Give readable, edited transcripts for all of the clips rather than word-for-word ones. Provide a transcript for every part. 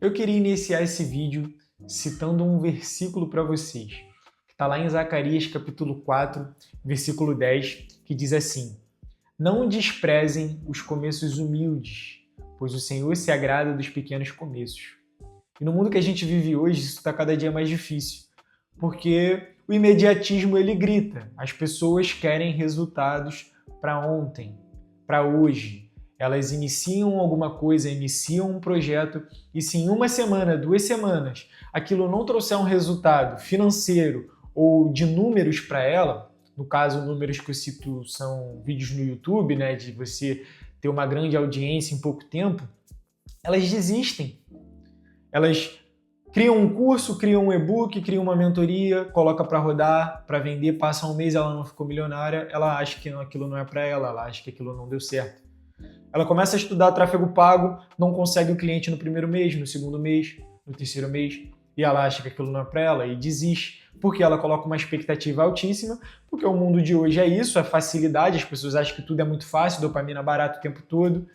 Eu queria iniciar esse vídeo citando um versículo para vocês, que está lá em Zacarias capítulo 4, versículo 10, que diz assim: Não desprezem os começos humildes, pois o Senhor se agrada dos pequenos começos. E no mundo que a gente vive hoje, isso está cada dia mais difícil, porque o imediatismo ele grita, as pessoas querem resultados para ontem, para hoje. Elas iniciam alguma coisa, iniciam um projeto e se em uma semana, 2 semanas, aquilo não trouxer um resultado financeiro ou de números para ela, no caso, números que eu cito são vídeos no YouTube, né, de você ter uma grande audiência em pouco tempo, elas desistem. Elas criam um curso, criam um e-book, criam uma mentoria, coloca para rodar, para vender, passa um mês, ela não ficou milionária, ela acha que aquilo não é para ela acha que aquilo não deu certo. Ela começa a estudar tráfego pago, não consegue o cliente no primeiro mês, no segundo mês, no terceiro mês, e ela acha que aquilo não é para ela e desiste, porque ela coloca uma expectativa altíssima, porque o mundo de hoje é isso, é facilidade, as pessoas acham que tudo é muito fácil, dopamina barata o tempo todo,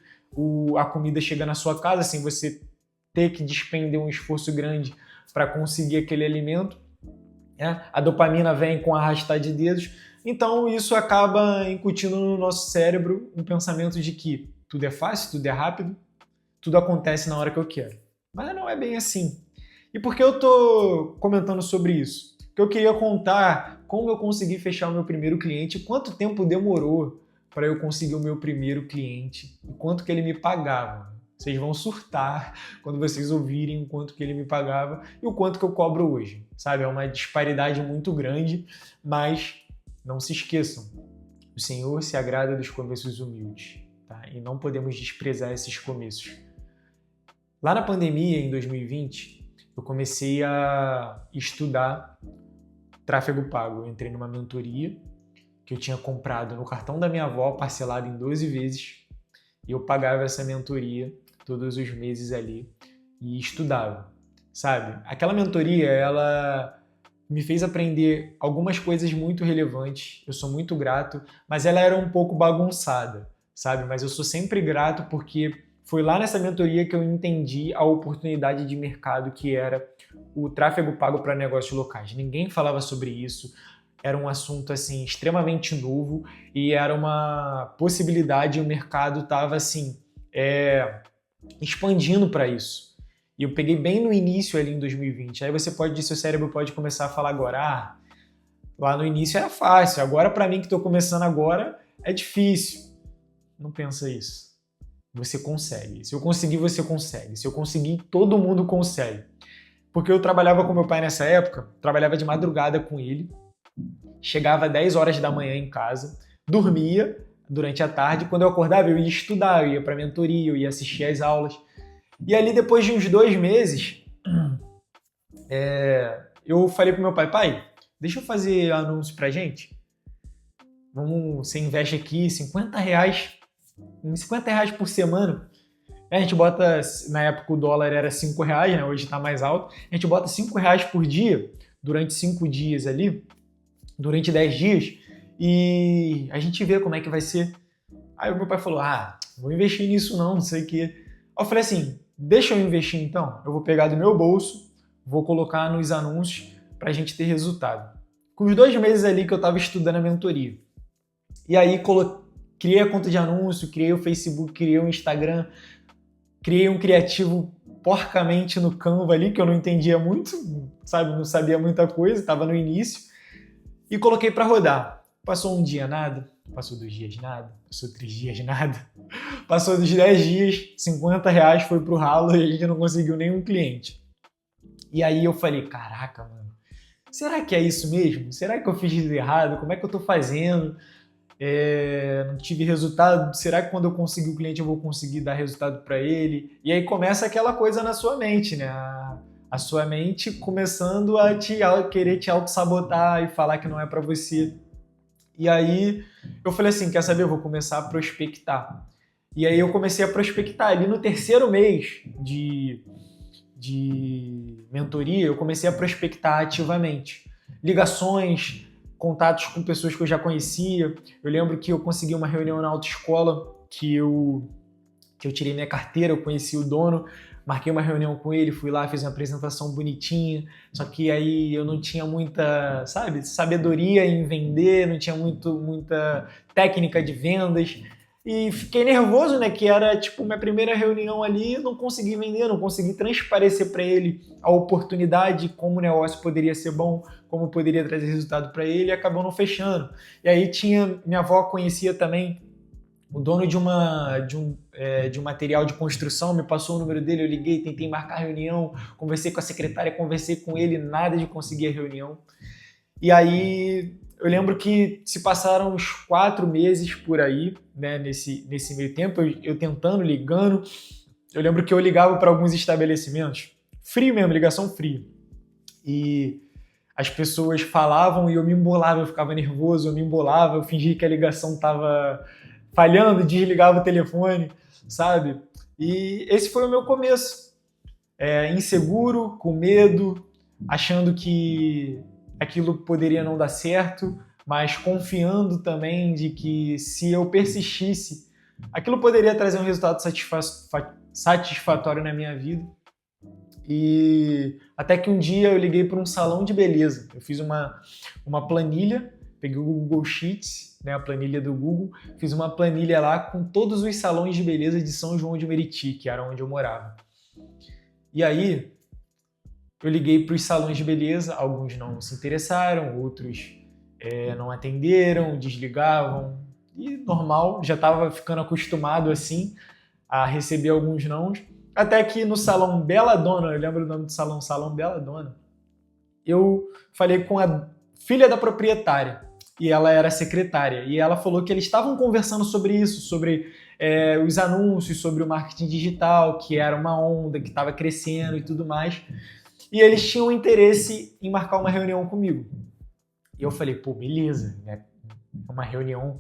a comida chega na sua casa sem você ter que despender um esforço grande para conseguir aquele alimento, né? A dopamina vem com arrastar de dedos, então isso acaba incutindo no nosso cérebro um pensamento de que tudo é fácil, tudo é rápido, tudo acontece na hora que eu quero. Mas não é bem assim. E por que eu estou comentando sobre isso? Porque eu queria contar como eu consegui fechar o meu primeiro cliente, quanto tempo demorou para eu conseguir o meu primeiro cliente e quanto que ele me pagava. Vocês vão surtar quando vocês ouvirem o quanto que ele me pagava e o quanto que eu cobro hoje. Sabe? É uma disparidade muito grande, mas não se esqueçam, o Senhor se agrada dos começos humildes, tá? E não podemos desprezar esses começos. Lá na pandemia, em 2020, eu comecei a estudar tráfego pago. Eu entrei numa mentoria que eu tinha comprado no cartão da minha avó, parcelado em 12 vezes, e eu pagava essa mentoria todos os meses ali e estudava, sabe? Aquela mentoria, ela me fez aprender algumas coisas muito relevantes, eu sou muito grato, mas ela era um pouco bagunçada, sabe? Mas eu sou sempre grato porque foi lá nessa mentoria que eu entendi a oportunidade de mercado que era o tráfego pago para negócios locais. Ninguém falava sobre isso, era um assunto assim extremamente novo e era uma possibilidade, o mercado estava assim expandindo para isso. E eu peguei bem no início ali em 2020. Aí seu cérebro pode começar a falar agora, lá no início era fácil, agora para mim que estou começando agora é difícil. Não pensa isso. Você consegue. Se eu conseguir, você consegue. Se eu conseguir, todo mundo consegue. Porque eu trabalhava com meu pai nessa época, trabalhava de madrugada com ele, chegava 10 horas da manhã em casa, dormia durante a tarde, quando eu acordava eu ia estudar, eu ia para a mentoria, eu ia assistir às aulas. E ali depois de uns 2 meses, eu falei pro meu pai, deixa eu fazer anúncio pra gente. Você investe aqui 50 reais, R$50 por semana. A gente bota, na época o dólar era R$5, né? Hoje tá mais alto. A gente bota R$5 por dia, durante 5 dias ali, durante 10 dias, e a gente vê como é que vai ser. Aí o meu pai falou, vou investir nisso não sei o quê. Aí eu falei assim, deixa eu investir então, eu vou pegar do meu bolso, vou colocar nos anúncios pra gente ter resultado. Com os 2 meses ali que eu tava estudando a mentoria. E aí criei a conta de anúncio, criei o Facebook, criei o Instagram, criei um criativo porcamente no Canva ali, que eu não entendia muito, sabe, não sabia muita coisa, tava no início, e coloquei pra rodar. Passou um dia nada, passou 2 dias nada, passou 3 dias nada, passou dos 10 dias, R$50 foi pro ralo e a gente não conseguiu nenhum cliente. E aí eu falei, caraca, mano, será que é isso mesmo? Será que eu fiz errado? Como é que eu tô fazendo? Não tive resultado? Será que quando eu conseguir o cliente eu vou conseguir dar resultado para ele? E aí começa aquela coisa na sua mente, né? A sua mente começando a querer te auto-sabotar e falar que não é para você. E aí eu falei assim, quer saber? Eu vou começar a prospectar. E aí eu comecei a prospectar. Ali no 3º mês de mentoria, eu comecei a prospectar ativamente. Ligações, contatos com pessoas que eu já conhecia. Eu lembro que eu consegui uma reunião na autoescola que eu tirei minha carteira, eu conheci o dono, marquei uma reunião com ele, fui lá, fiz uma apresentação bonitinha, só que aí eu não tinha muita, sabe, sabedoria em vender, não tinha muita técnica de vendas, e fiquei nervoso, né, que era tipo minha primeira reunião ali, não consegui vender, não consegui transparecer para ele a oportunidade, como o negócio poderia ser bom, como poderia trazer resultado para ele, e acabou não fechando. E aí minha avó conhecia também o dono de um material de construção, me passou o número dele, eu liguei, tentei marcar a reunião, conversei com a secretária, conversei com ele, nada de conseguir a reunião. E aí eu lembro que se passaram uns 4 meses por aí, né, nesse meio tempo, eu tentando, ligando. Eu lembro que eu ligava para alguns estabelecimentos, frio mesmo, ligação fria. E as pessoas falavam e eu me embolava, eu ficava nervoso, eu me embolava, eu fingia que a ligação estava falhando, desligava o telefone, sabe? E esse foi o meu começo. Inseguro, com medo, achando que aquilo poderia não dar certo, mas confiando também de que se eu persistisse, aquilo poderia trazer um resultado satisfatório na minha vida. E até que um dia eu liguei para um salão de beleza. Eu fiz uma planilha, peguei o Google Sheets, né, a planilha do Google, fiz uma planilha lá com todos os salões de beleza de São João de Meriti, que era onde eu morava. E aí eu liguei para os salões de beleza, alguns não se interessaram, outros não atenderam, desligavam. E normal, já estava ficando acostumado assim a receber alguns nãos. Até que no Salão Bela Dona, eu lembro o nome do salão, Salão Bela Dona, eu falei com a filha da proprietária, e ela era secretária, e ela falou que eles estavam conversando sobre isso, sobre os anúncios, sobre o marketing digital, que era uma onda, que estava crescendo e tudo mais, e eles tinham interesse em marcar uma reunião comigo. E eu falei, pô, beleza, né? Uma reunião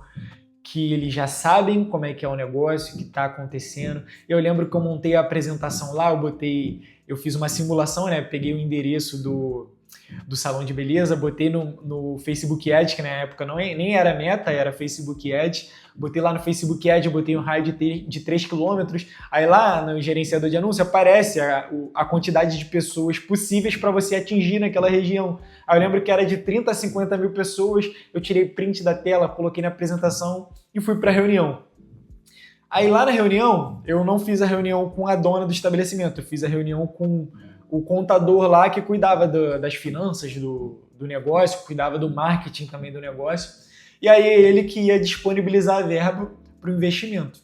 que eles já sabem como é que é o negócio, que está acontecendo. Eu lembro que eu montei a apresentação lá, eu fiz uma simulação, né? Peguei o endereço do salão de beleza, botei no Facebook Ads, que na época nem era Meta, era Facebook Ads. Botei lá no Facebook Ads, botei um raio de 3 km. Aí lá no gerenciador de anúncio aparece a quantidade de pessoas possíveis para você atingir naquela região. Aí eu lembro que era de 30 a 50 mil pessoas, eu tirei print da tela, coloquei na apresentação e fui para a reunião. Aí lá na reunião, eu não fiz a reunião com a dona do estabelecimento, eu fiz a reunião com o contador lá que cuidava das finanças do negócio, cuidava do marketing também do negócio. E aí ele que ia disponibilizar a verba para o investimento.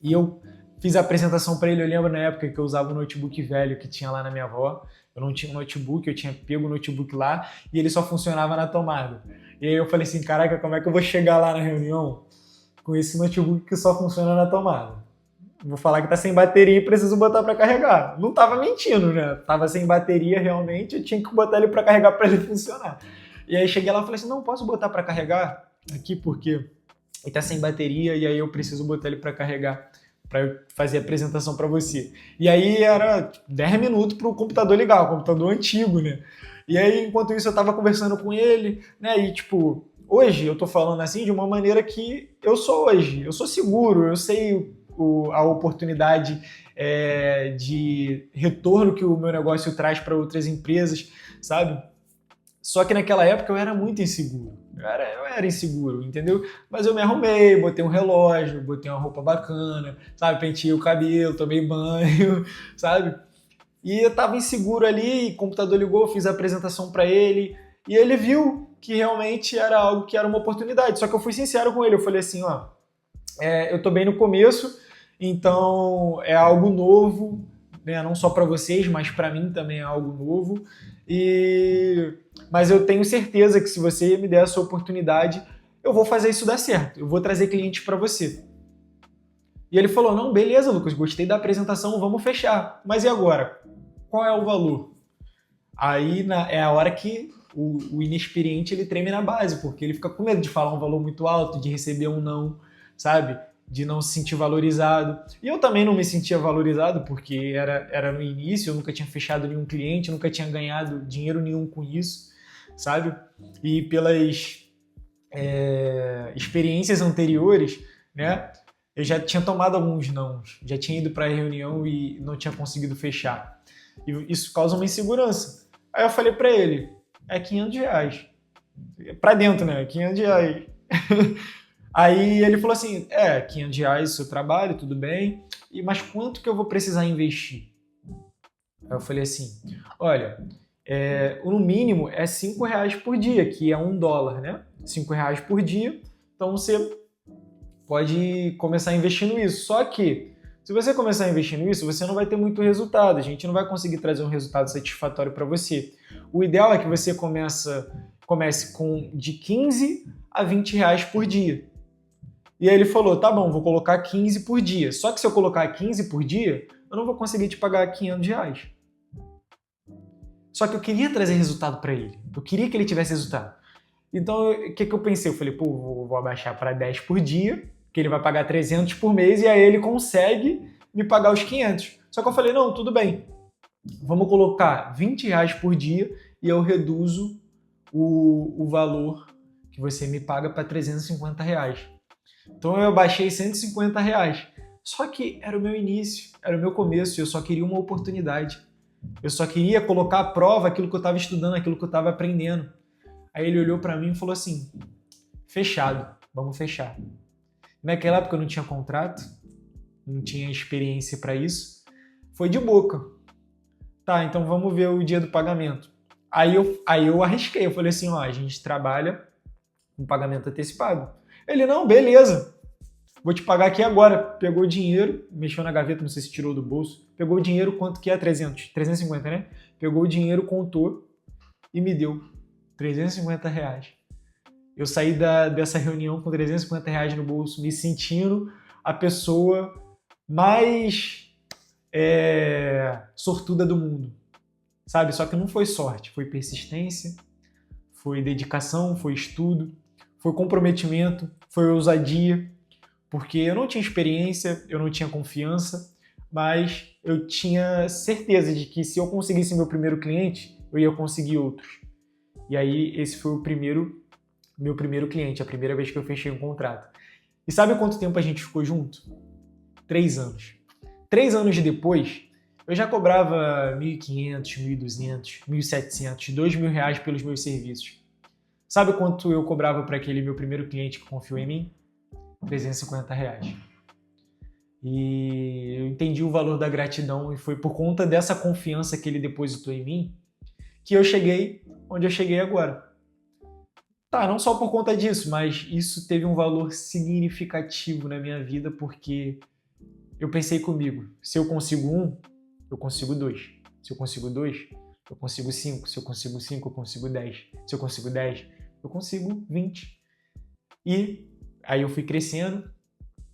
E eu fiz a apresentação para ele, eu lembro na época que eu usava um notebook velho que tinha lá na minha avó. Eu não tinha um notebook, eu tinha pego o notebook lá e ele só funcionava na tomada. E aí eu falei assim, caraca, como é que eu vou chegar lá na reunião com esse notebook que só funciona na tomada? Vou falar que tá sem bateria e preciso botar para carregar. Não tava mentindo, né? Tava sem bateria realmente, eu tinha que botar ele para carregar para ele funcionar. E aí cheguei lá e falei assim, não, posso botar para carregar aqui porque ele tá sem bateria e aí eu preciso botar ele para carregar para eu fazer a apresentação para você. E aí era 10 minutos para o computador ligar, o computador antigo, né? E aí, enquanto isso, eu tava conversando com ele, né? E tipo, hoje eu tô falando assim de uma maneira que eu sou hoje. Eu sou seguro, eu sei a oportunidade de retorno que o meu negócio traz para outras empresas, sabe? Só que naquela época eu era muito inseguro. Eu era inseguro, entendeu? Mas eu me arrumei, botei um relógio, botei uma roupa bacana, sabe? Penteei o cabelo, tomei banho, sabe? E eu tava inseguro ali, o computador ligou, fiz a apresentação para ele, e ele viu que realmente era algo que era uma oportunidade. Só que eu fui sincero com ele, eu falei assim, ó, eu tô bem no começo, então é algo novo, né? Não só para vocês, mas para mim também é algo novo. Mas eu tenho certeza que se você me der essa oportunidade, eu vou fazer isso dar certo. Eu vou trazer clientes para você. E ele falou, não, beleza, Lucas, gostei da apresentação, vamos fechar. Mas e agora? Qual é o valor? Aí é a hora que o inexperiente ele treme na base, porque ele fica com medo de falar um valor muito alto, de receber um não, sabe? De não se sentir valorizado. E eu também não me sentia valorizado, porque era no início, eu nunca tinha fechado nenhum cliente, nunca tinha ganhado dinheiro nenhum com isso, sabe? E pelas experiências anteriores, né? Eu já tinha tomado alguns nãos, já tinha ido para a reunião e não tinha conseguido fechar. E isso causa uma insegurança. Aí eu falei para ele, é R$ 500. Para dentro, né? R$ 500. Aí ele falou assim, R$ 500 o seu trabalho, tudo bem, mas quanto que eu vou precisar investir? Aí eu falei assim, olha, no mínimo é R$ 5 por dia, que é $1, né? R$ 5 por dia, então você pode começar investindo isso. Só que, se você começar investindo isso, você não vai ter muito resultado, a gente não vai conseguir trazer um resultado satisfatório para você. O ideal é que você comece com de 15 a R$ 20 por dia. E aí ele falou, tá bom, vou colocar 15 por dia. Só que se eu colocar 15 por dia, eu não vou conseguir te pagar R$ 500. Só que eu queria trazer resultado para ele. Eu queria que ele tivesse resultado. Então, o que eu pensei? Eu falei, pô, vou abaixar para 10 por dia, que ele vai pagar 300 por mês, e aí ele consegue me pagar os 500. Só que eu falei, não, tudo bem. Vamos colocar R$ 20 por dia e eu reduzo o valor que você me paga para R$ 350. Então eu baixei R$ 150. Só que era o meu início, era o meu começo, eu só queria uma oportunidade. Eu só queria colocar à prova aquilo que eu estava estudando, aquilo que eu estava aprendendo. Aí ele olhou para mim e falou assim, fechado, vamos fechar. Naquela época eu não tinha contrato, não tinha experiência para isso. Foi de boca. Tá, então vamos ver o dia do pagamento. Aí eu arrisquei, eu falei assim, ó, a gente trabalha com pagamento antecipado. Ele, não, beleza, vou te pagar aqui agora. Pegou o dinheiro, mexeu na gaveta, não sei se tirou do bolso, pegou o dinheiro, quanto que é? 350, né? Pegou o dinheiro, contou e me deu R$ 350. Eu saí dessa reunião com R$ 350 no bolso, me sentindo a pessoa mais sortuda do mundo, sabe? Só que não foi sorte, foi persistência, foi dedicação, foi estudo, foi comprometimento, foi ousadia, porque eu não tinha experiência, eu não tinha confiança, mas eu tinha certeza de que se eu conseguisse meu primeiro cliente, eu ia conseguir outros. E aí esse foi meu primeiro cliente, a primeira vez que eu fechei um contrato. E sabe quanto tempo a gente ficou junto? 3 anos. 3 anos depois, eu já cobrava R$ 1.500, R$ 1.200, R$ 1.700, R$ 2.000 pelos meus serviços. Sabe quanto eu cobrava para aquele meu primeiro cliente que confiou em mim? R$ 350. E eu entendi o valor da gratidão e foi por conta dessa confiança que ele depositou em mim que eu cheguei onde eu cheguei agora. Tá, não só por conta disso, mas isso teve um valor significativo na minha vida porque eu pensei comigo, se eu consigo 1, eu consigo 2. Se eu consigo 2, eu consigo 5. Se eu consigo 5, eu consigo 10. Se eu consigo 10, eu consigo 20. E aí eu fui crescendo,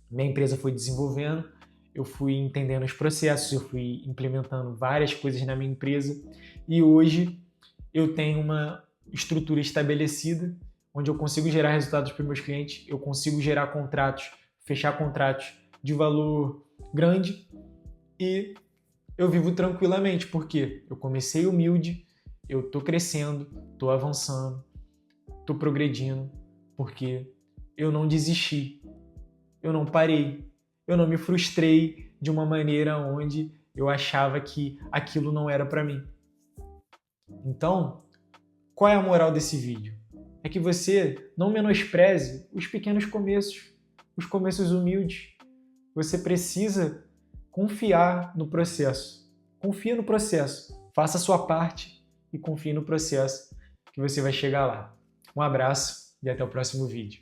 minha empresa foi desenvolvendo, eu fui entendendo os processos, eu fui implementando várias coisas na minha empresa e hoje eu tenho uma estrutura estabelecida onde eu consigo gerar resultados para os meus clientes, eu consigo gerar contratos, fechar contratos de valor grande e eu vivo tranquilamente, porque eu comecei humilde, eu estou crescendo, estou avançando, estou progredindo, porque eu não desisti, eu não parei, eu não me frustrei de uma maneira onde eu achava que aquilo não era para mim. Então, qual é a moral desse vídeo? É que você não menospreze os pequenos começos, os começos humildes. Você precisa confiar no processo. Confia no processo. Faça a sua parte e confie no processo que você vai chegar lá. Um abraço e até o próximo vídeo.